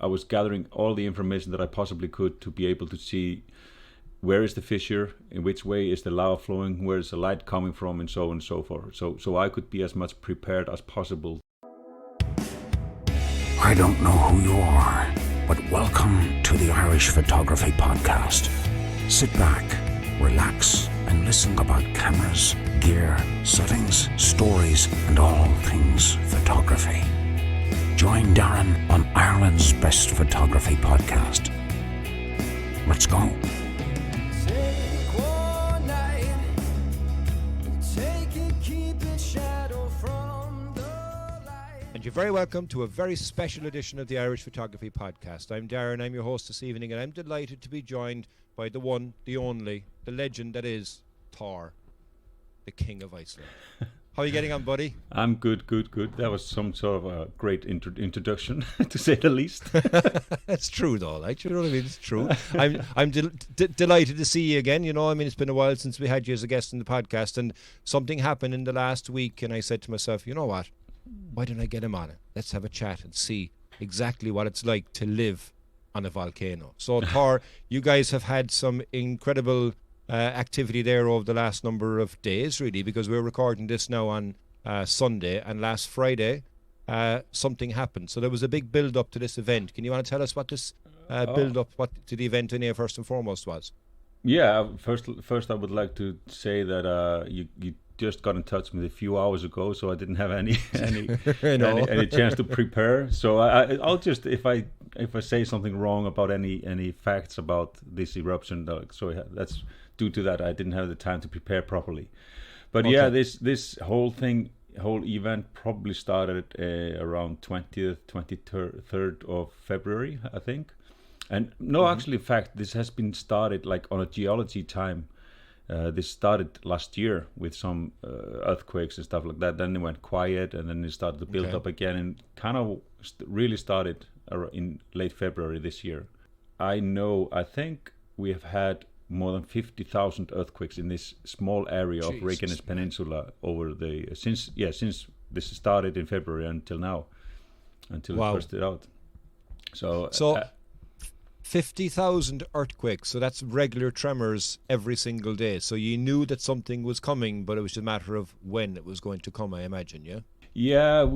I was gathering all the information that I possibly could to be able to see where is the fissure, in which way is the lava flowing, where is the light coming from, and so on and so forth. So I could be as much prepared as possible. I don't know who you are, but welcome to the Irish Photography Podcast. Sit back, relax, and listen about cameras, gear, settings, stories, and all things photography. Join Darren on Ireland's Best Photography Podcast. Let's go. And you're very welcome to a very special edition of the Irish Photography Podcast. I'm Darren, I'm your host this evening, and I'm delighted to be joined by the one, the only, the legend that is Thor, the King of Iceland. How are you getting on, buddy? I'm good. That was some sort of a great introduction, to say the least. It's true, though. Like, you know what I mean? It's true. I'm delighted to see you again. You know, I mean, it's been a while since we had you as a guest in the podcast, and something happened in the last week, and I said to myself, you know what? Why don't I get him on it? Let's have a chat and see exactly what it's like to live on a volcano. So, Thor, you guys have had some incredible activity there over the last number of days, really, because we're recording this now on Sunday, and last Friday something happened. So there was a big build-up to this event. Can you want to tell us what this build-up to the event in here first and foremost was? Yeah, first I would like to say that you just got in touch with me a few hours ago, so I didn't have any chance to prepare. So I'll just, if I say something wrong about any facts about this eruption, so that's due to that I didn't have the time to prepare properly. But okay. Yeah, this whole event probably started around 20th, 23rd of February, I think. And no, actually, in fact, this has been started like on a geology time. This started last year with some earthquakes and stuff like that. Then it went quiet, and then it started to build up again, and kind of really started in late February this year. I think we have had more than 50,000 earthquakes in this small area of Reykjanes Peninsula over since this started in February until now, until it bursted out. So 50,000 earthquakes, so that's regular tremors every single day. So you knew that something was coming, but it was just a matter of when it was going to come, I imagine, yeah? Yeah,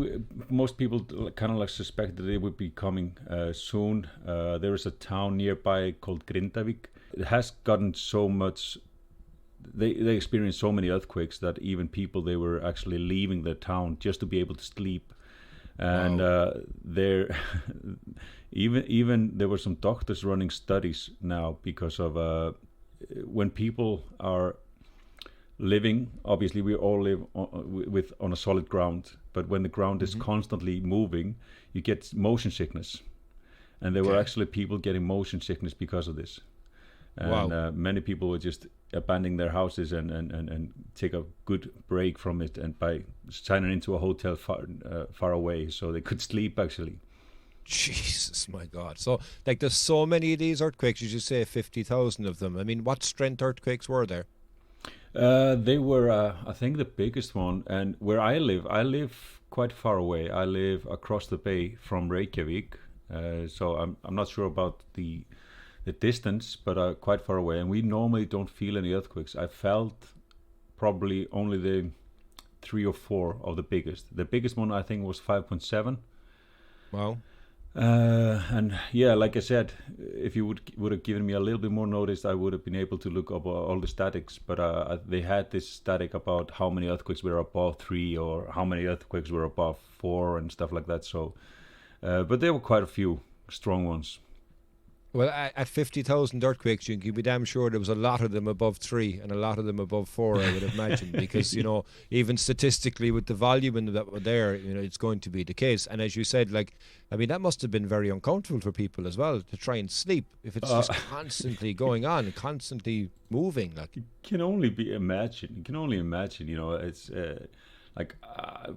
most people kind of like suspect that it would be coming soon. There is a town nearby called Grindavik. It has gotten so much, they experienced so many earthquakes that even people, they were actually leaving the town just to be able to sleep. And there even there were some doctors running studies now because of when people are living, obviously we all live on a solid ground, but when the ground is constantly moving, you get motion sickness, and there were actually people getting motion sickness because of this. And many people were just abandoning their houses and take a good break from it, and by signing into a hotel far away so they could sleep, actually. Jesus, my God. So, like, there's so many of these earthquakes, you just say 50,000 of them. I mean, what strength earthquakes were there? They were, I think, the biggest one. And where I live quite far away. I live across the bay from Reykjavik. So I'm not sure about the distance, but quite far away. And we normally don't feel any earthquakes. I felt probably only the 3 or 4 of the biggest. The biggest one, I think, was 5.7. Wow. And yeah, like I said, if you would have given me a little bit more notice, I would have been able to look up all the statics. But they had this static about how many earthquakes were above 3 or how many earthquakes were above 4 and stuff like that. So, but there were quite a few strong ones. Well, at 50,000 earthquakes, you can be damn sure there was a lot of them above 3 and a lot of them above 4, I would imagine, because, you know, even statistically with the volume that were there, you know, it's going to be the case. And as you said, like, I mean, that must have been very uncomfortable for people as well to try and sleep if it's just constantly going on and constantly moving. Like, you can only imagine, you know, it's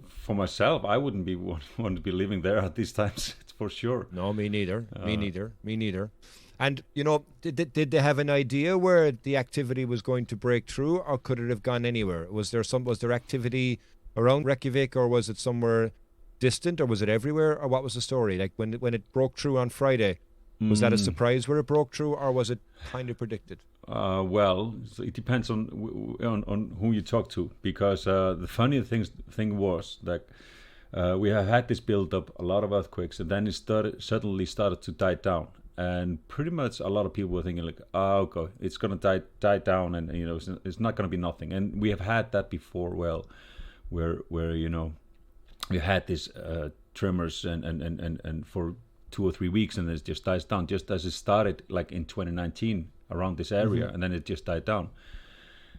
for myself, I wouldn't want to be living there at these times. For sure. No, me neither. Me neither. And, you know, did they have an idea where the activity was going to break through, or could it have gone anywhere? Was there activity around Reykjavik, or was it somewhere distant, or was it everywhere, or what was the story? Like when it broke through on Friday, was that a surprise where it broke through, or was it kind of predicted? Well, so it depends on who you talk to, because the funny thing was that we have had this build up, a lot of earthquakes, and then it suddenly started to die down, and pretty much a lot of people were thinking like, oh, okay, it's gonna die down, and it's not gonna be nothing. And we have had that before, well, where we had this tremors and for 2 or 3 weeks, and it just dies down, just as it started like in 2019 around this area, and then it just died down.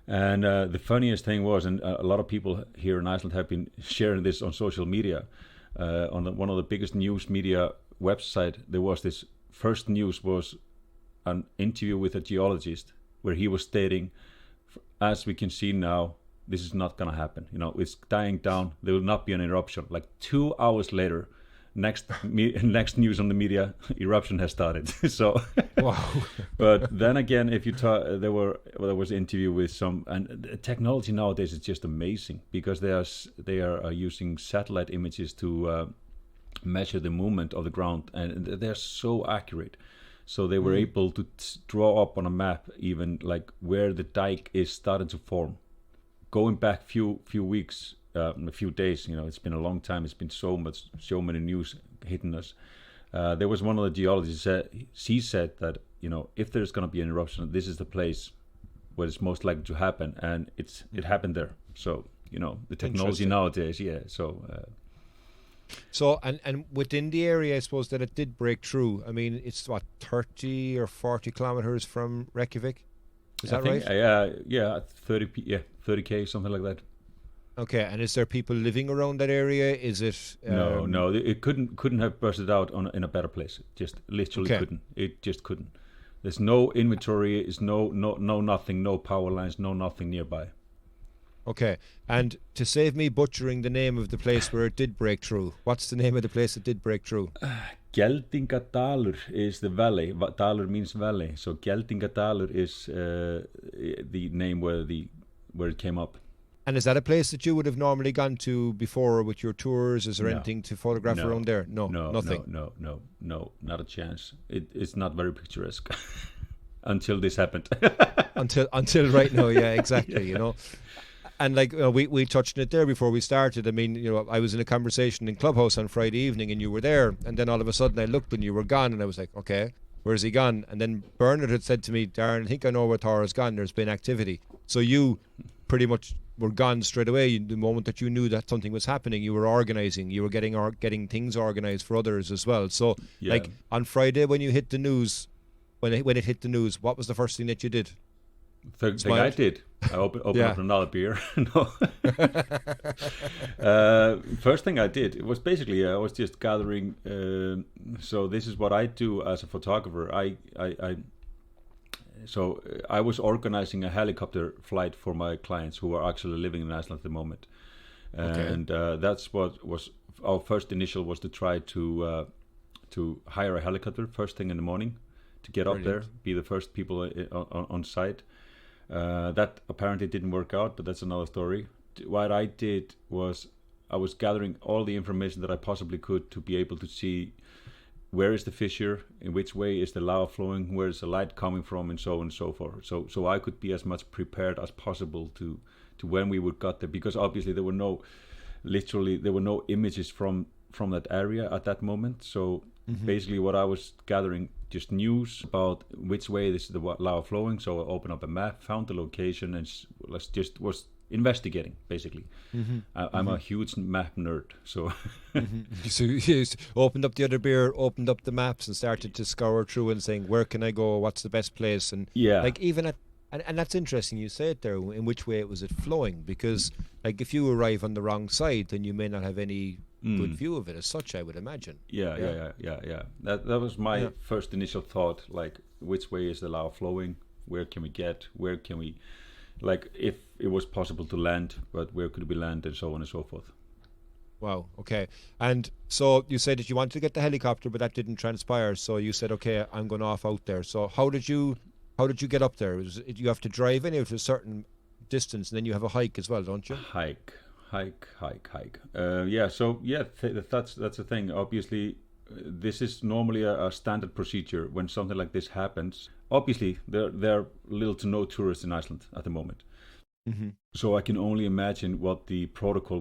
And the funniest thing was, and a lot of people here in Iceland have been sharing this on social media, on one of the biggest news media website, there was this first news was an interview with a geologist where he was stating, as we can see now, this is not going to happen. It's dying down. There will not be an eruption. Like 2 hours later, next news on the media, eruption has started. So, wow. But then again, if you talk, there was an interview with some, and technology nowadays is just amazing, because they are using satellite images to measure the movement of the ground, and they're so accurate. So they were able to draw up on a map even like where the dike is starting to form, going back few weeks. A few days, it's been a long time. It's been so many news hitting us. There was one of the geologists she said that if there's going to be an eruption, this is the place where it's most likely to happen, and it happened there. So the technology nowadays, yeah. So and within the area, I suppose that it did break through. I mean, it's what, 30 or 40 kilometers from Reykjavik. Is that right? Yeah, 30k, something like that. Okay, and is there people living around that area? Is it? No, it couldn't have bursted out in a better place. Just literally couldn't. It just couldn't. There's no inventory. It's no nothing. No power lines. No nothing nearby. Okay, and to save me butchering the name of the place where it did break through, what's the name of the place that did break through? Geldingadalur is the valley. Dalur means valley, so Geldingadalur is the name where it came up. And is that a place that you would have normally gone to before with your tours? Is there anything to photograph around there? No, nothing. No, not a chance. It's not very picturesque until this happened. until right now, yeah, exactly. And like we touched on it there before we started. I mean, I was in a conversation in Clubhouse on Friday evening, and you were there, and then all of a sudden I looked and you were gone, and I was like, okay, where's he gone? And then Bernard had said to me, Darren, I think I know where Thor has gone. There's been activity. So you pretty much were gone straight away. The moment that you knew that something was happening, you were organising. You were getting things organised for others as well. So, like on Friday when you hit the news, when it hit the news, what was the first thing that you did? The thing I did, I opened up another beer. No. First thing I did, it was basically I was just gathering. So this is what I do as a photographer. So I was organizing a helicopter flight for my clients who are actually living in Iceland at the moment, and that's what was our first initial, was to try to hire a helicopter first thing in the morning to get up there, be the first people on site. That apparently didn't work out, but that's another story. What I did was I was gathering all the information that I possibly could to be able to see where is the fissure, in which way is the lava flowing, where is the light coming from, and so on and so forth. So I could be as much prepared as possible to when we would get there, because obviously there were no images from that area at that moment. So basically what I was gathering, just news about which way is the lava flowing. So I opened up a map, found the location, and was investigating, basically. I'm a huge map nerd, so So you opened up the other beer, opened up the maps, and started to scour through and saying, where can I go, what's the best place? And like even and that's interesting you say it there, in which way was it flowing, because like if you arrive on the wrong side, then you may not have any good view of it as such, I would imagine. Yeah. That was my first initial thought, like which way is the lava flowing, where can we like if it was possible to land, but where could we land, and so on and so forth. Wow, okay. And so you said that you wanted to get the helicopter, but that didn't transpire, so you said, okay, I'm going off out there. So how did you get up there? You have to drive in to a certain distance, and then you have a hike as well, don't you? Hike. hike. That's the thing. Obviously, this is normally a standard procedure when something like this happens. Obviously, there are little to no tourists in Iceland at the moment. Mm-hmm. So I can only imagine what the protocol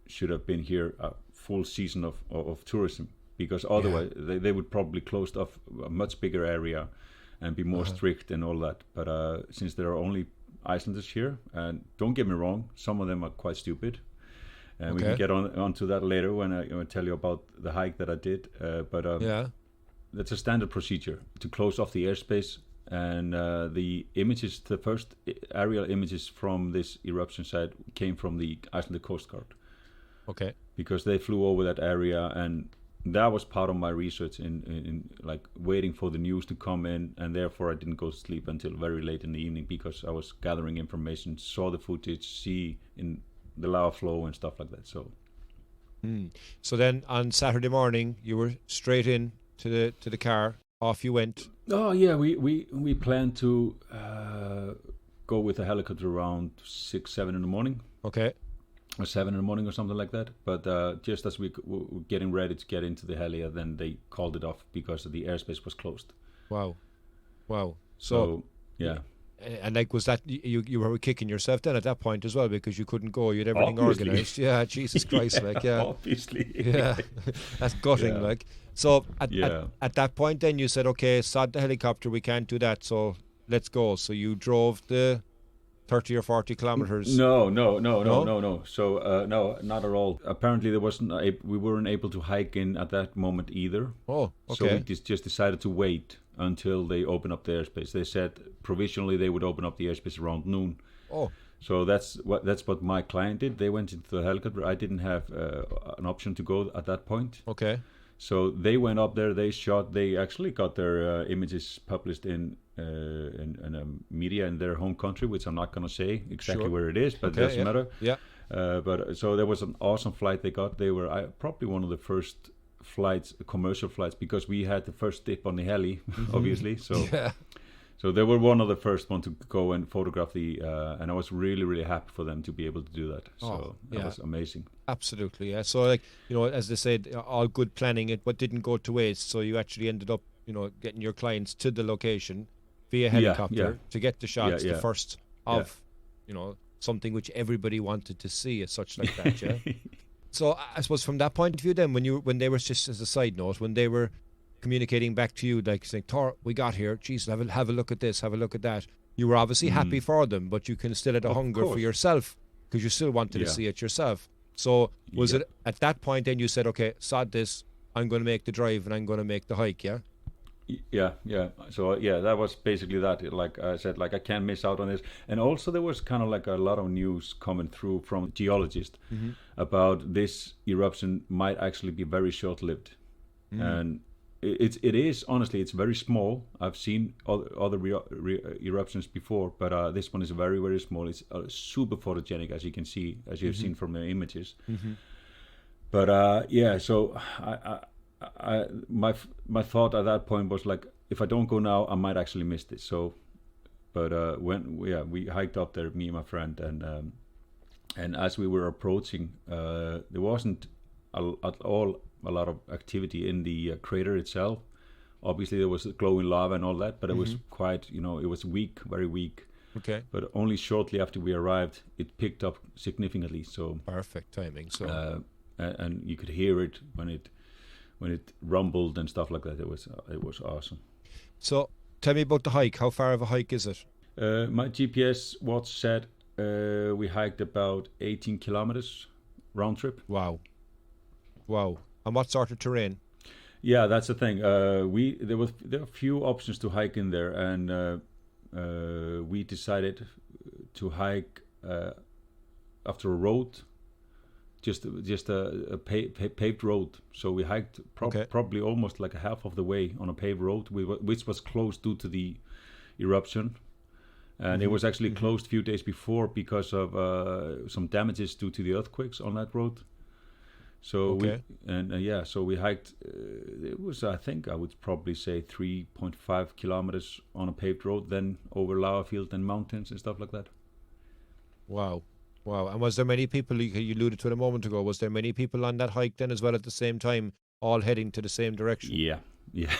should have been here a full season of tourism, because otherwise they would probably close off a much bigger area and be more strict and all that. But since there are only Icelanders here, and don't get me wrong, some of them are quite stupid. And we can get onto that later when I tell you about the hike that I did. That's a standard procedure to close off the airspace. And the first aerial images from this eruption site came from the Icelandic Coast Guard. Okay. Because they flew over that area, and that was part of my research in like waiting for the news to come in, and therefore I didn't go to sleep until very late in the evening because I was gathering information, saw the footage, see in the lava flow and stuff like that. So then on Saturday morning you were straight in to the car. Off you went. Oh yeah, we planned to go with a helicopter around 6-7 in the morning. Okay. Or 7 in the morning or something like that. But just as we were getting ready to get into the heli, then they called it off because the airspace was closed. Wow. So yeah. And like, was that you were kicking yourself then at that point as well because you couldn't go? You had everything organised. Yeah, Jesus Christ, like obviously. Yeah, that's gutting, like. So at that point, then you said, okay, sod the helicopter, we can't do that, so let's go. So you drove the 30 or 40 kilometers. No. So no, not at all. Apparently, we weren't able to hike in at that moment either. Oh, okay. So we just decided to wait until they open up the airspace. They said provisionally they would open up the airspace around noon. Oh. So that's what my client did. They went into the helicopter. I didn't have an option to go at that point. Okay. So they went up there. They shot. They actually got their images published in media in their home country, which I'm not going to say exactly where it is, but it doesn't matter. Yeah. But so there was an awesome flight they got. They were probably one of the first commercial flights, because we had the first dip on the heli, obviously. So. Yeah. So they were one of the first one to go and photograph and I was really, really happy for them to be able to do that. So that was amazing. Absolutely, yeah. So, like, as they said, all good planning, but didn't go to waste. So you actually ended up, getting your clients to the location via helicopter to get the shots, the first of, something which everybody wanted to see as such like that, yeah. So I suppose from that point of view then, when they were, just as a side note, when they were communicating back to you, like saying, Thor, we got here, geez, have a look at this, have a look at that. You were obviously happy for them, but you can still had a hunger for yourself because you still wanted to see it yourself. So was it at that point then you said, okay, sod this, I'm going to make the drive and I'm going to make the hike, yeah? Yeah. So that was basically that. Like I said, like I can't miss out on this. And also there was kind of like a lot of news coming through from geologists about this eruption might actually be very short-lived. And it is honestly, it's very small. I've seen other eruptions before, but this one is very, very small. It's super photogenic, as you can see, as you've seen from the images. But so my thought at that point was like, if I don't go now, I might actually miss this. So, but when we hiked up there, me and my friend, and as we were approaching, there wasn't at all a lot of activity in the crater itself. Obviously there was glowing lava and all that, but it was quite, it was weak, very weak. Okay. But only shortly after we arrived, it picked up significantly. So perfect timing. So and you could hear it when it rumbled and stuff like that. It was awesome. So tell me about the hike. How far of a hike is it? My GPS watch said we hiked about 18 kilometers round trip. Wow. And what sort of terrain? Yeah, that's the thing. There are a few options to hike in there, and we decided to hike after a road, just a paved road. So we hiked probably almost like a half of the way on a paved road, which was closed due to the eruption, and it was actually closed a few days before because of some damages due to the earthquakes on that road. So we hiked. It was, I think, I would probably say 3.5 kilometers on a paved road, then over lava field and mountains and stuff like that. Wow. Wow. And was there many people, you alluded to it a moment ago, was there many people on that hike then as well at the same time, all heading to the same direction? Yeah. It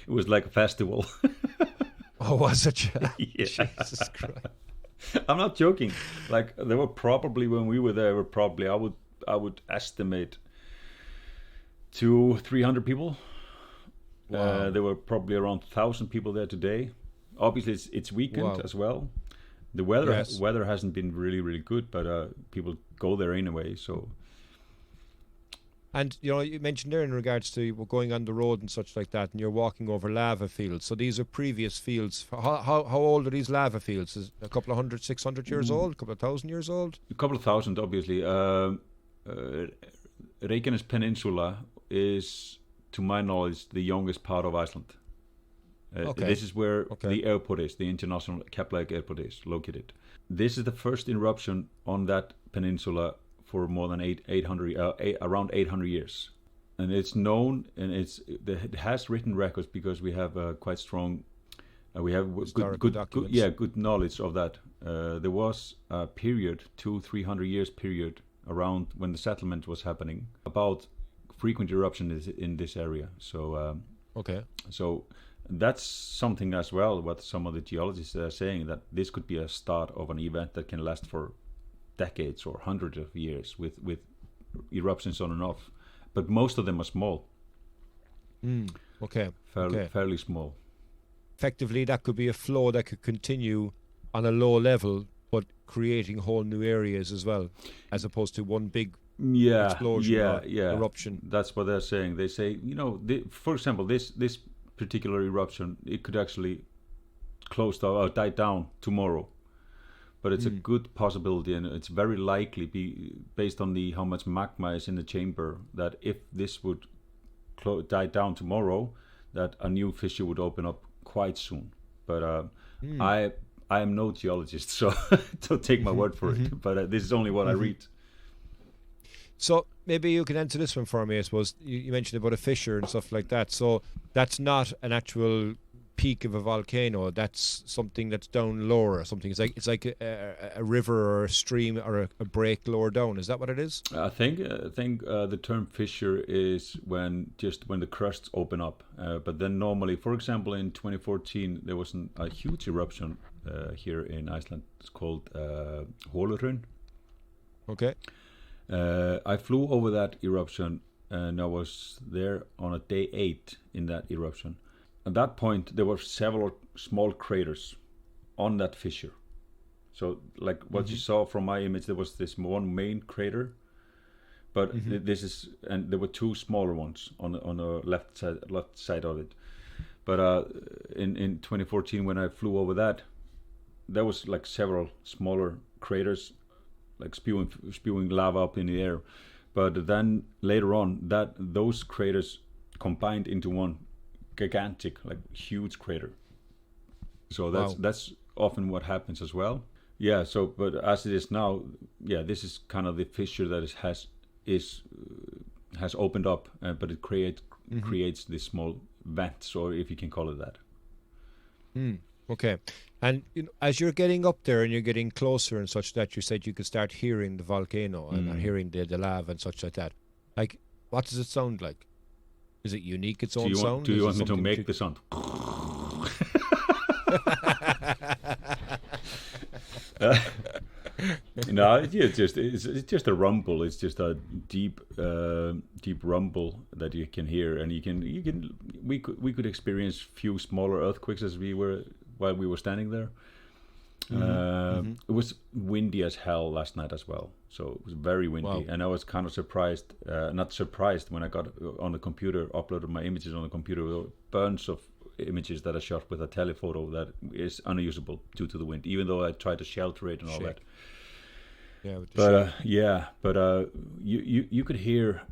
was like a festival. Oh, was it? Yeah. Jesus Christ. I'm not joking. Like, there were probably, when we were there, I would estimate 200-300 people. Wow. There were probably around 1,000 people there today. Obviously, it's weekend as well. The weather hasn't been really, really good, but people go there anyway. So, and you mentioned there in regards to going on the road and such like that, and you're walking over lava fields. So these are previous fields. How old are these lava fields? Is a couple of 600 years old? A couple of 1,000 years old? A couple of thousand, obviously. Reykjanes Peninsula is, to my knowledge, the youngest part of Iceland. This is where the airport is, the international Keflavik airport is located. This is the first eruption on that peninsula for more than around 800 years. And it's known, and it has written records because we have quite strong, we have good knowledge of that. There was a period, 200-300 years period, around when the settlement was happening, about frequent eruptions in this area. So, so that's something as well, what some of the geologists are saying, that this could be a start of an event that can last for decades or hundreds of years with eruptions on and off. But most of them are small. Fairly small. Effectively, that could be a flow that could continue on a low level, but creating whole new areas as well, as opposed to one big explosion or eruption. That's what they're saying. They say, for example, this particular eruption, it could actually close down or die down tomorrow. But it's a good possibility, and it's very likely, based on how much magma is in the chamber, that if this would die down tomorrow, that a new fissure would open up quite soon. But I am no geologist, so don't take my word for it. But this is only what I read. So maybe you can answer this one for me. I suppose you mentioned about a fissure and stuff like that. So that's not an actual peak of a volcano. That's something that's down lower or something. It's like a river or a stream or a break lower down. Is that what it is? I think the term fissure is when the crusts open up. But then normally, for example, in 2014 there was a huge eruption here in Iceland. It's called Thorarinn. Okay. I flew over that eruption, and I was there on a day 8 in that eruption. At that point, there were several small craters on that fissure. So, like what you saw from my image, there was this one main crater, but and there were 2 smaller ones on the left side of it. But in 2014, when I flew over that, there was like several smaller craters, like spewing lava up in the air. But then later on, those craters combined into one gigantic, like huge crater. So that's often what happens as well. Yeah. So, but as it is now, this is kind of the fissure that has opened up, but it creates this small vents, or if you can call it that. Okay. And as you're getting up there and you're getting closer and such, that you said you could start hearing the volcano and hearing the lava and such like that. Like, what does it sound like? Is it unique, its own sound? Do you want me to make the sound? No, it's just a rumble. It's just a deep rumble that you can hear, and we could experience few smaller earthquakes while we were standing there. It was windy as hell last night as well, so it was very windy. And I was kind of surprised, not surprised, when I got on the computer, uploaded my images on the computer. There were bunch of images that I shot with a telephoto that is unusable due to the wind, even though I tried to shelter it and all that. But you could hear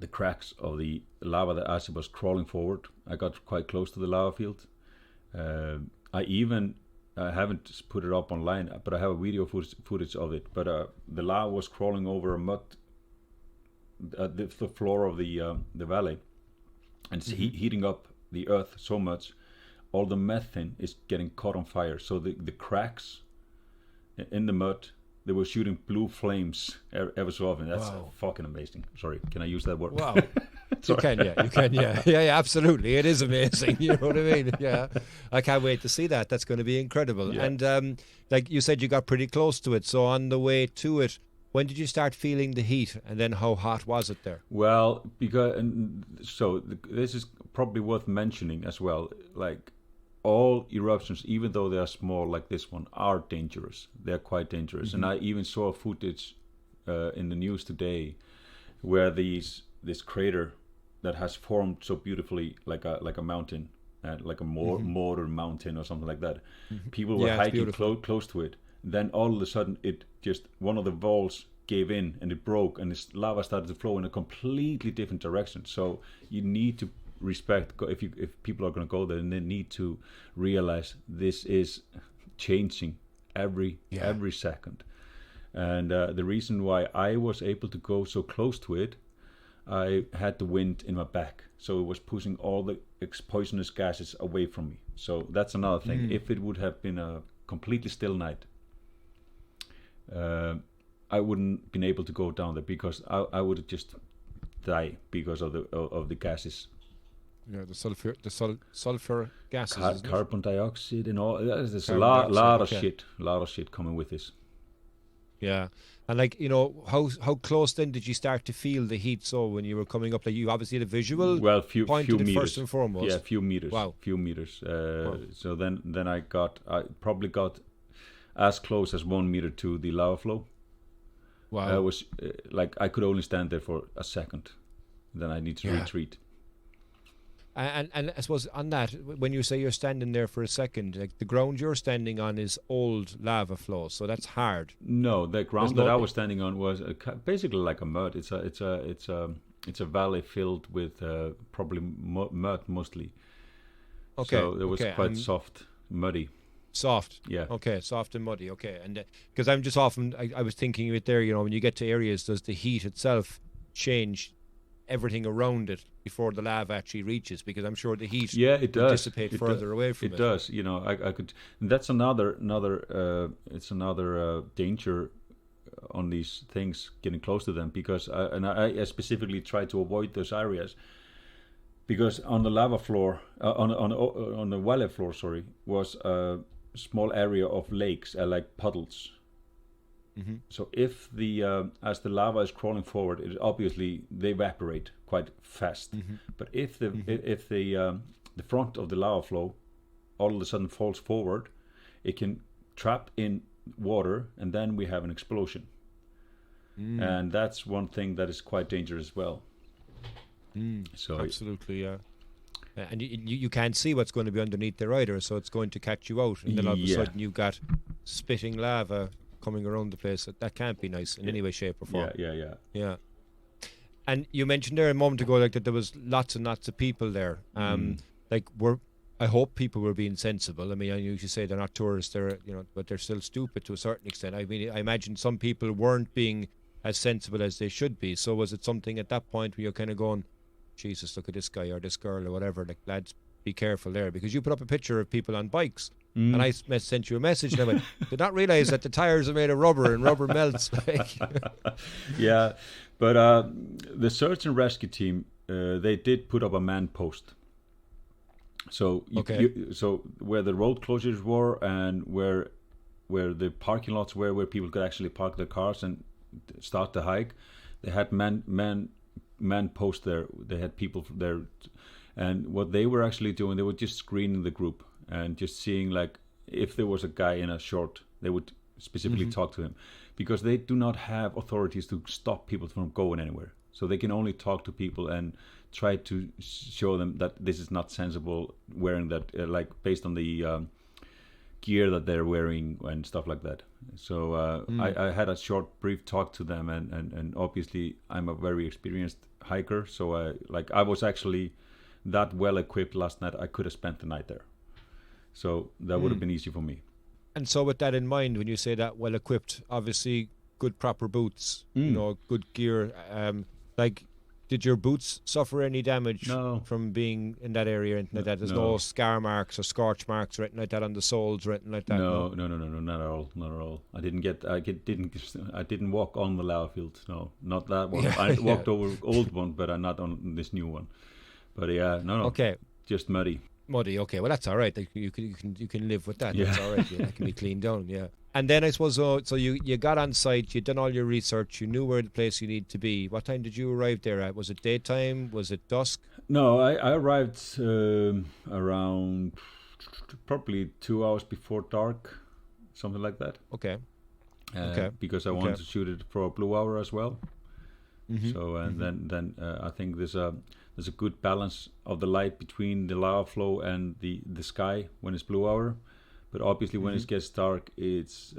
the cracks of the lava that as it was crawling forward. I got quite close to the lava field. I haven't put it up online, but I have a video footage of it. But the lava was crawling over mud, the floor of the valley, and it's heating up the earth so much. all the methane is getting caught on fire. So the cracks in the mud, they were shooting blue flames ever so often. That's fucking amazing. Sorry, can I use that word? Wow. You can, yeah, absolutely. It is amazing. You know what I mean? Yeah, I can't wait to see that. That's going to be incredible. Yeah. And like you said, you got pretty close to it. So on the way to it, when did you start feeling the heat, and then how hot was it there? Well, this is probably worth mentioning as well. Like, all eruptions, even though they are small like this one, are dangerous. They're quite dangerous. And I even saw footage in the news today where this crater that has formed so beautifully, like a mountain, like a mortar mountain or something like that. People were hiking close to it. Then all of a sudden, one of the walls gave in and it broke, and this lava started to flow in a completely different direction. So you need to respect, if people are going to go there, and they need to realize this is changing every second. And the reason why I was able to go so close to it, I had the wind in my back, so it was pushing all the poisonous gases away from me. So that's another thing. If it would have been a completely still night, I wouldn't been able to go down there, because I would just die because of the gases. Yeah, the sulfur gases, carbon dioxide and all. There's a lot of shit coming with this. Yeah, and like, you know, how close then did you start to feel the heat? So when you were coming up, like, you obviously had a visual few meters first and foremost. Yeah, few meters. Wow, few meters. So then I probably got as close as 1 meter to the lava flow. Wow. I was I could only stand there for a second, then I need to retreat. And I suppose on that, when you say you're standing there for a second, like, the ground you're standing on is old lava flow, so that's hard. No, the ground that I was standing on was basically like a mud. It's a valley filled with probably mud mostly. Okay. So it was quite soft, muddy. Soft. Yeah. Okay, soft and muddy. Okay, and because I'm just often, I was thinking of it there. You know, when you get to areas, does the heat itself change everything around it before the lava actually reaches? Because I'm sure the heat it does dissipate further away from it. It does. You know, I could. That's another. It's another danger on these things, getting close to them, because I specifically try to avoid those areas, because on the lava floor, on the valley floor, was a small area of lakes, like puddles. So if as the lava is crawling forward, they evaporate quite fast. But if the front of the lava flow all of a sudden falls forward, it can trap in water, and then we have an explosion. And that's one thing that is quite dangerous as well. So absolutely, yeah. And you can't see what's going to be underneath there either, so it's going to catch you out, and then all of a sudden you've got spitting lava coming around the place. That can't be nice in any way, shape or form. Yeah. And you mentioned there a moment ago, like, that there was lots and lots of people there. I hope people were being sensible. I mean, I usually say they're not tourists, but they're still stupid to a certain extent. I mean, I imagine some people weren't being as sensible as they should be. So was it something at that point where you're kind of going, Jesus, look at this guy or this girl or whatever, like, lads, be careful there? Because you put up a picture of people on bikes, and I sent you a message, and I went, did not realize that the tires are made of rubber and rubber melts. Yeah, but the search and rescue team, they did put up a man post. So so where the road closures were, and where the parking lots were, where people could actually park their cars and start the hike, they had man post there. They had people there, and what they were actually doing, they were just screening the group and just seeing, like, if there was a guy in a short, they would specifically talk to him, because they do not have authorities to stop people from going anywhere. So they can only talk to people and try to show them that this is not sensible wearing that, like, based on the gear that they're wearing and stuff like that. So I had a short, brief talk to them, and obviously I'm a very experienced hiker, so I was actually that well equipped last night. I could have spent the night there, so that would have been easy for me. And so with that in mind, when you say that well equipped, obviously good proper boots, good gear, like, Did your boots suffer any damage No. from being in that area or anything like that? There's no scar marks or scorch marks or anything like that on the soles or anything like that? No, not at all, not at all. I didn't walk on the lava field. No, not that one. I walked over old one, but I'm not on this new one. But yeah, no. Okay. Just muddy. Muddy. Okay, well that's all right. Like, you can live with that. That's all right. Yeah, that can be cleaned down. Yeah. And then I suppose so you got on site, you'd done all your research, you knew where the place you need to be. What time did you arrive there at? Was it daytime? Was it dusk? No, I arrived around probably 2 hours before dark, something like that. Okay. Because I wanted to shoot it for a blue hour as well. Mm-hmm. So then I think there's a good balance of the light between the lava flow and the sky when it's blue hour. But obviously, when it gets dark, it's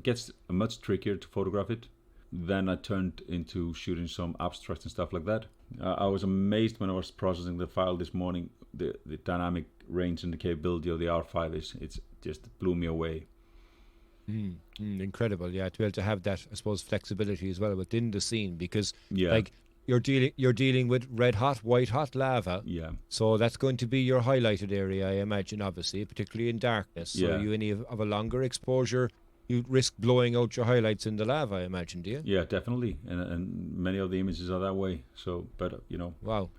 gets much trickier to photograph it. Then I turned into shooting some abstracts and stuff like that. I was amazed when I was processing the file this morning. The dynamic range and the capability of the R5 it just blew me away. Incredible, yeah, to be able to have that, I suppose, flexibility as well within the scene, because yeah. like you're dealing with red hot, white hot lava. Yeah. So that's going to be your highlighted area, I imagine, obviously, particularly in darkness. So you any of a longer exposure, you risk blowing out your highlights in the lava, I imagine, do you? Yeah, definitely. And many of the images are that way. So, but Wow.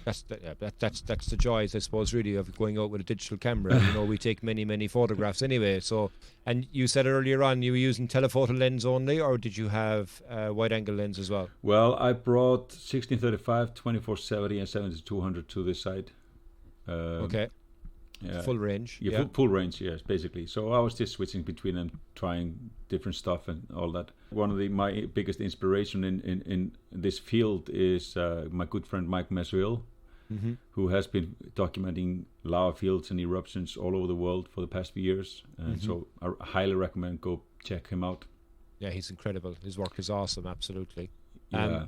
That's the joys, I suppose, really, of going out with a digital camera. We take many photographs anyway. So, and you said earlier on you were using telephoto lens only, or did you have wide-angle lens as well? Well, I brought 1635, 2470, and 7200 to this side. Okay. Yeah. Full range. Yeah, full range, yes, basically. So I was just switching between them, trying different stuff and all that. One of my biggest inspiration in this field is my good friend Mike Mesuil. Mm-hmm. Who has been documenting lava fields and eruptions all over the world for the past few years. And so I highly recommend go check him out. Yeah, he's incredible. His work is awesome, absolutely. Yeah.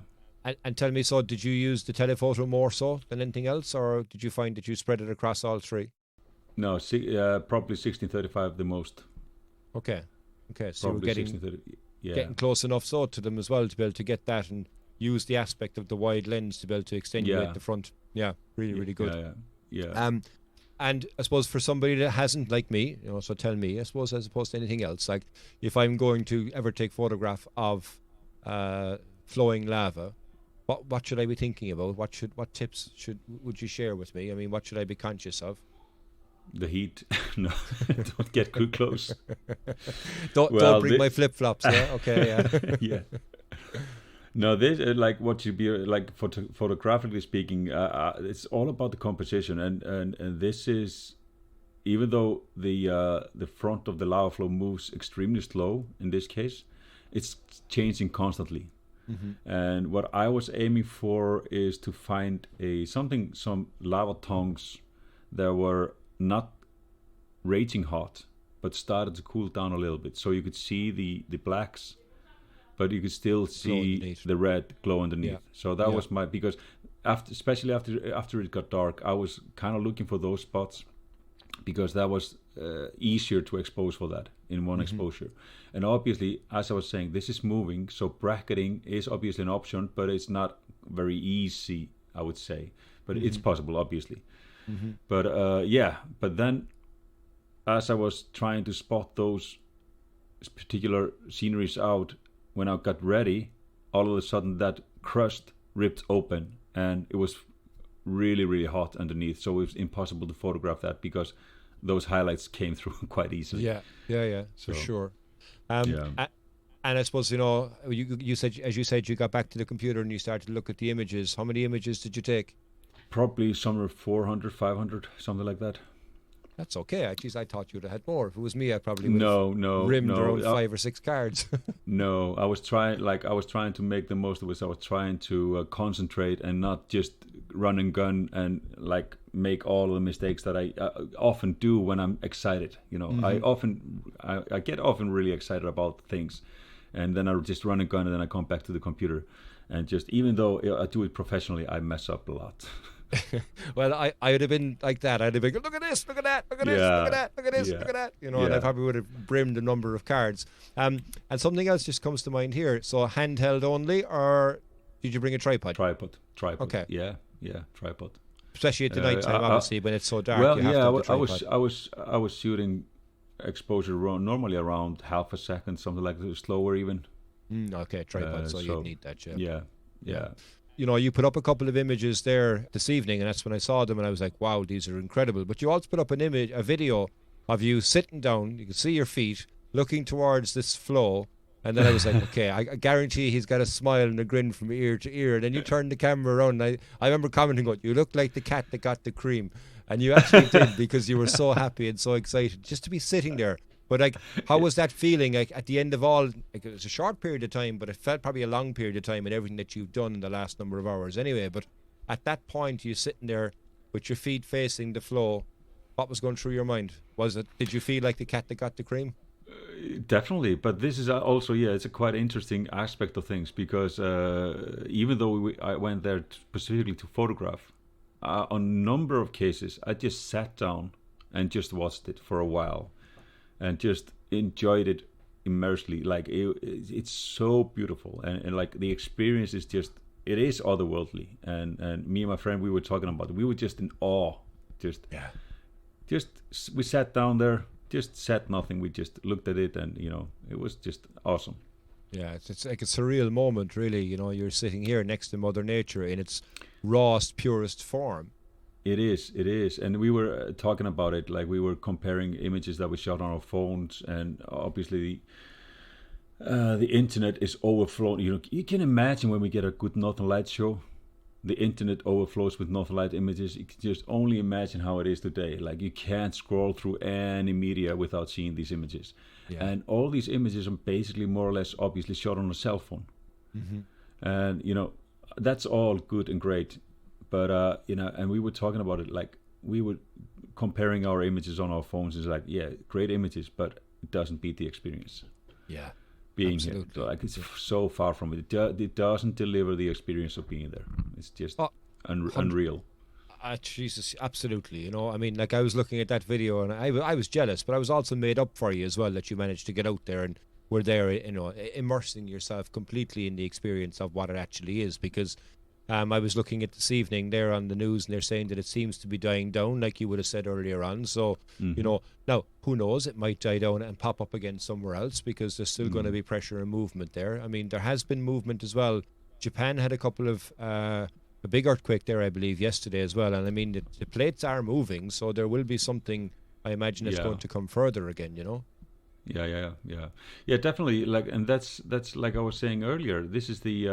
And tell me, so did you use the telephoto more so than anything else, or did you find that you spread it across all three? No, probably 1635 the most. Okay, so probably we're getting close enough so to them as well to be able to get that and use the aspect of the wide lens to be able to extenuate the front. Yeah, really good. Yeah. And I suppose for somebody that hasn't, like me, so tell me, I suppose, as opposed to anything else, like if I'm going to ever take photograph of flowing lava, what should I be thinking about? What tips would you share with me? I mean, what should I be conscious of? The heat. No, don't get too close. Don't bring my flip flops. Yeah. Okay. Yeah. Yeah. No, this like what should be like photographically speaking. It's all about the composition, and this is, even though the front of the lava flow moves extremely slow in this case, it's changing constantly. Mm-hmm. And what I was aiming for is to find some lava tongues that were not raging hot, but started to cool down a little bit, so you could see the blacks. But you could still see the red glow underneath. Yeah. So that was because especially after it got dark, I was kind of looking for those spots because that was easier to expose for that in one exposure. And obviously, as I was saying, this is moving, so bracketing is obviously an option, but it's not very easy, I would say. But it's possible, obviously. Mm-hmm. But then as I was trying to spot those particular sceneries out, when I got ready, all of a sudden that crust ripped open and it was really, really hot underneath. So it was impossible to photograph that because those highlights came through quite easily. Yeah, for sure. And I suppose, you said, as you said, you got back to the computer and you started to look at the images. How many images did you take? Probably somewhere 400, 500, something like that. That's okay. I thought you'd have had more. If it was me, I probably would have rimmed around 5 or 6 cards. No, I was trying to make the most of it. I was trying to concentrate and not just run and gun and like make all of the mistakes that I often do when I'm excited. I get often really excited about things, and then I just run and gun, and then I come back to the computer, and just even though I do it professionally, I mess up a lot. Well, I would have been like that. I'd have been, look at this, look at that, look at this, look at that, look at this, look at that. And I probably would have brimmed a number of cards. And something else just comes to mind here. So handheld only, or Did you bring a tripod? Tripod. Okay. Yeah, tripod. Especially at the night time, obviously, when it's so dark. Well, you have to have the tripod. I was shooting exposure normally around half a second, something like that, slower even. Okay, tripod, so you need that, Yeah. You know, you put up a couple of images there this evening, and that's when I saw them, and I was like, wow, these are incredible. But you also put up a video of you sitting down, you can see your feet, looking towards this flow, and then I was like, okay, I guarantee he's got a smile and a grin from ear to ear. And then you turned the camera around, and I remember commenting, going, you look like the cat that got the cream. And you actually did, because you were so happy and so excited just to be sitting there. But like, how was that feeling? Like at the end of all, like, it was a short period of time, but it felt probably a long period of time in everything that you've done in the last number of hours anyway. But at that point, you sitting there with your feet facing the flow, what was going through your mind? Did you feel like the cat that got the cream? Definitely, but this is also, it's a quite interesting aspect of things, because even though I went there specifically to photograph, on a number of cases, I just sat down and just watched it for a while. And just enjoyed it immersely. Like it's so beautiful, and like the experience is it is otherworldly. And me and my friend, we were talking about it. We were just in awe. We sat down there, just said nothing. We just looked at it, and it was just awesome. Yeah, it's like a surreal moment, really. You're sitting here next to Mother Nature in its rawest, purest form. It is, and we were talking about it, like we were comparing images that we shot on our phones, and obviously the internet is overflowing. You can imagine when we get a good Northern Lights show, the internet overflows with Northern Light images. You can just only imagine how it is today. Like you can't scroll through any media without seeing these images, and all these images are basically more or less obviously shot on a cell phone, and that's all good and great. But and we were talking about it, like we were comparing our images on our phones. It's like, great images, but it doesn't beat the experience. Yeah, being absolutely. Here, like it's so far from it. It doesn't deliver the experience of being there. It's just unreal. Jesus, absolutely. I mean, like I was looking at that video, and I was jealous, but I was also made up for you as well that you managed to get out there and were there, immersing yourself completely in the experience of what it actually is, because. I was looking at this evening there on the news, and they're saying that it seems to be dying down, like you would have said earlier on. So, now, who knows? It might die down and pop up again somewhere else, because there's still going to be pressure and movement there. I mean, there has been movement as well. Japan had a couple of a big earthquake there, I believe, yesterday as well. And I mean, the plates are moving, so there will be something, I imagine, that's going to come further again, Yeah, definitely. Like, and that's like I was saying earlier. This is the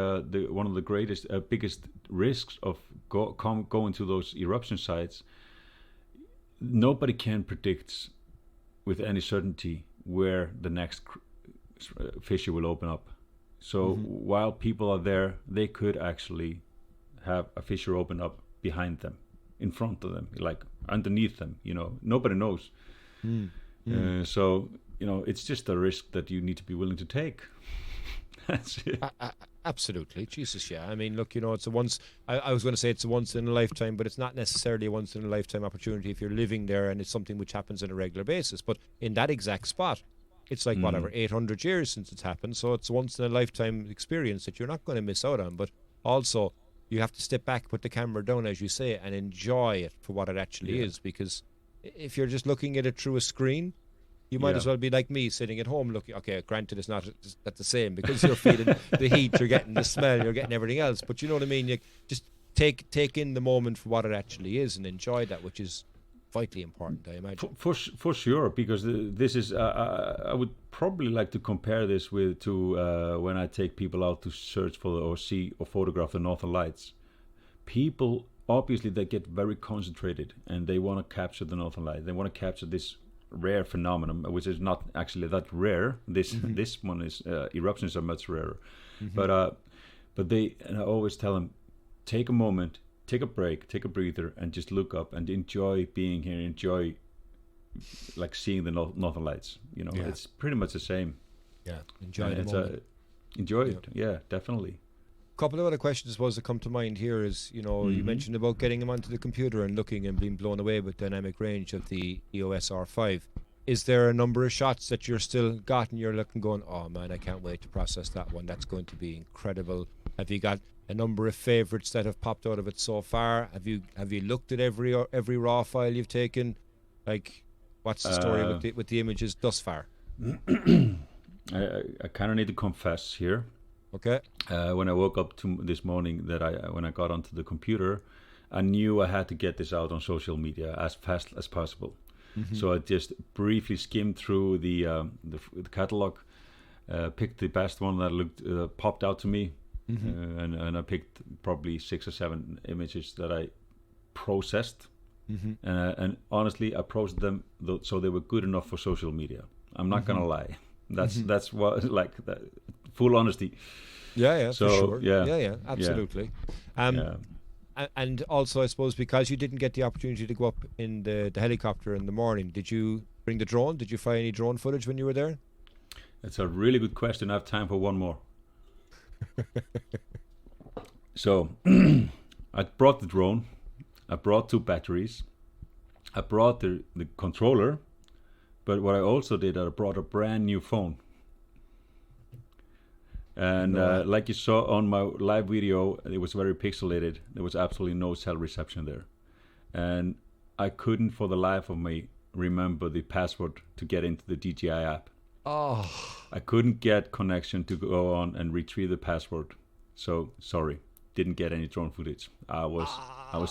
one of the greatest, biggest risks of going to those eruption sites. Nobody can predict with any certainty where the next fissure will open up. So while people are there, they could actually have a fissure open up behind them, in front of them, like underneath them. Nobody knows. So. It's just a risk that you need to be willing to take. That's it. Absolutely. Jesus, yeah. I mean, look, it's a once... I was going to say it's a once-in-a-lifetime, but it's not necessarily a once-in-a-lifetime opportunity if you're living there and it's something which happens on a regular basis. But in that exact spot, it's like, 800 years since it's happened, so it's a once-in-a-lifetime experience that you're not going to miss out on. But also, you have to step back, put the camera down, as you say, and enjoy it for what it actually is, because if you're just looking at it through a screen... You might as well be like me, sitting at home looking. Okay, granted, it's not the same, because you're feeling the heat, you're getting the smell, you're getting everything else. But you know what I mean? You just take in the moment for what it actually is and enjoy that, which is vitally important, I imagine. For sure, because this is. I would probably like to compare this to when I take people out to search for or see or photograph the Northern Lights. People obviously they get very concentrated and they want to capture the Northern Lights. They want to capture this rare phenomenon, which is not actually that rare. This one is eruptions are much rarer, but they, and I always tell them, take a moment, take a break, take a breather, and just look up and enjoy being here, enjoy like seeing the Northern Lights. It's pretty much the same. Enjoy the moment. Enjoy it. Yeah, definitely. Couple of other questions, I suppose, that come to mind here is, you mentioned about getting them onto the computer and looking and being blown away with dynamic range of the EOS R5. Is there a number of shots that you're still got and you're looking going, oh man, I can't wait to process that one. That's going to be incredible. Have you got a number of favourites that have popped out of it so far? Have you looked at every raw file you've taken? Like, what's the story with the images thus far? I kind of need to confess here. Okay. When I woke up this morning, when I got onto the computer, I knew I had to get this out on social media as fast as possible. Mm-hmm. So I just briefly skimmed through the catalog, picked the best one that popped out to me, mm-hmm. and I picked probably 6 or 7 images that I processed, mm-hmm. and honestly, I processed them so they were good enough for social media. I'm not mm-hmm. gonna lie. That's what, like, that, full honesty. Yeah, so, for sure. Yeah, absolutely. Yeah. And also, I suppose, because you didn't get the opportunity to go up in the helicopter in the morning, did you bring the drone? Did you fly any drone footage when you were there? That's a really good question. I have time for one more. So, I brought the drone. I brought 2 batteries. I brought the controller. But what I also did, I brought a brand new phone. And like you saw on my live video, it was very pixelated. There was absolutely no cell reception there. And I couldn't for the life of me remember the password to get into the DJI app. Oh. I couldn't get connection to go on and retrieve the password. So, sorry, didn't get any drone footage. I was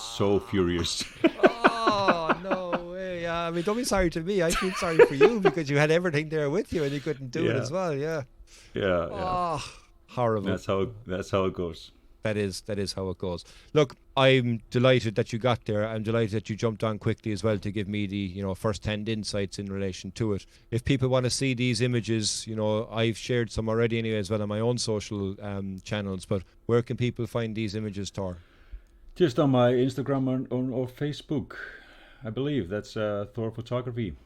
so furious. Oh, no way. Yeah, I mean, don't be sorry to me. I feel sorry for you because you had everything there with you and you couldn't do it as well. Yeah. Yeah. Oh, horrible. That's how it goes. That is how it goes. Look, I'm delighted that you got there. I'm delighted that you jumped on quickly as well to give me the first-hand insights in relation to it. If people want to see these images, I've shared some already anyway as well on my own social channels. But where can people find these images, Thor? Just on my Instagram or Facebook, I believe. That's Thor Photography.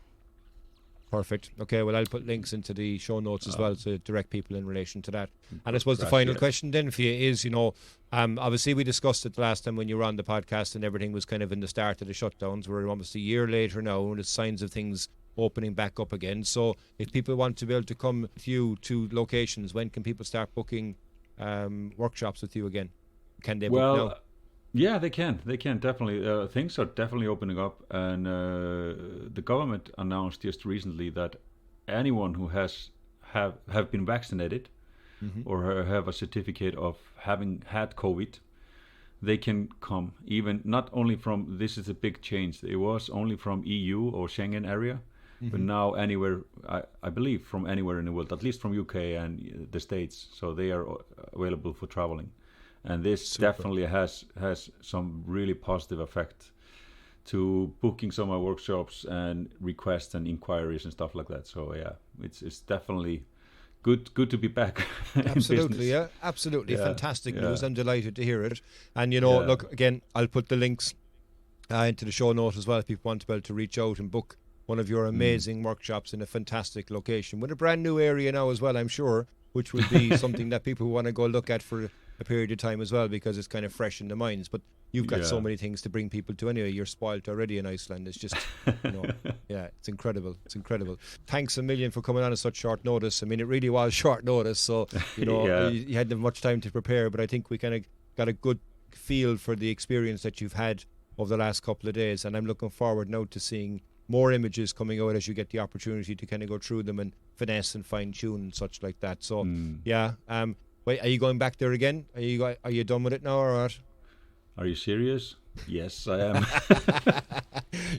Perfect. Okay, well, I'll put links into the show notes as well to direct people in relation to that. And I suppose the final question then for you is, obviously we discussed it the last time when you were on the podcast and everything was kind of in the start of the shutdowns. We're almost a year later now and there's signs of things opening back up again. So if people want to be able to come with you to locations, when can people start booking workshops with you again? Can they book now? Yeah, they can definitely. Things are definitely opening up, and the government announced just recently that anyone who have been vaccinated mm-hmm. or have a certificate of having had COVID, they can come. Even not only from, this is a big change. It was only from EU or Schengen area, mm-hmm. but now anywhere, I believe from anywhere in the world, at least from UK and the States. So they are available for traveling. And this definitely has some really positive effect to booking some of my workshops and requests and inquiries and stuff like that. So yeah, it's definitely good to be back. Absolutely, yeah, absolutely, fantastic news. I'm delighted to hear it. And look, again, I'll put the links into the show note as well if people want to be able to reach out and book one of your amazing workshops in a fantastic location with a brand new area now as well, I'm sure, which will be something that people want to go look at for a period of time as well, because it's kind of fresh in the minds. But you've got so many things to bring people to anyway. You're spoiled already in Iceland. It's just, it's incredible. It's incredible. Thanks a million for coming on at such short notice. I mean, it really was short notice, so you hadn't much time to prepare. But I think we kind of got a good feel for the experience that you've had over the last couple of days, and I'm looking forward now to seeing more images coming out as you get the opportunity to kind of go through them and finesse and fine tune and such like that. So wait, are you going back there again? Are you done with it now or what? Are you serious? Yes, I am.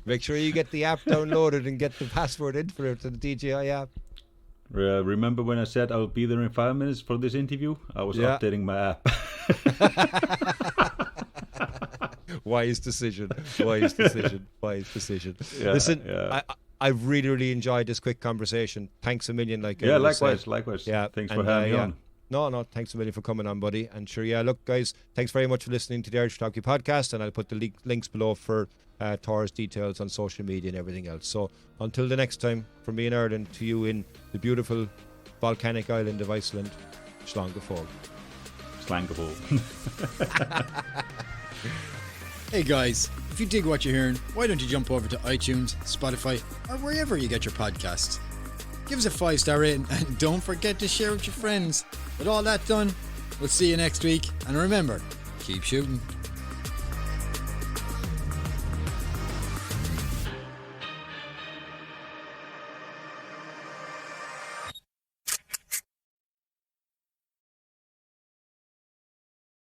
Make sure you get the app downloaded and get the password in for it to the DJI app. Remember when I said I'll be there in 5 minutes for this interview? I was updating my app. Wise decision. Yeah, listen, I've really enjoyed this quick conversation. Thanks a million. Likewise. Yeah, thanks for having me on. No, thanks a million for coming on, buddy. And sure, look, guys, thanks very much for listening to the Irish Photography Podcast, and I'll put the links below for Thor's details on social media and everything else. So until the next time, from me in Ireland to you in the beautiful volcanic island of Iceland, Slangafol. Hey guys, if you dig what you're hearing, why don't you jump over to iTunes, Spotify, or wherever you get your podcasts. Give us a 5-star rating and don't forget to share with your friends. With all that done, We'll see you next week, and remember, keep shooting.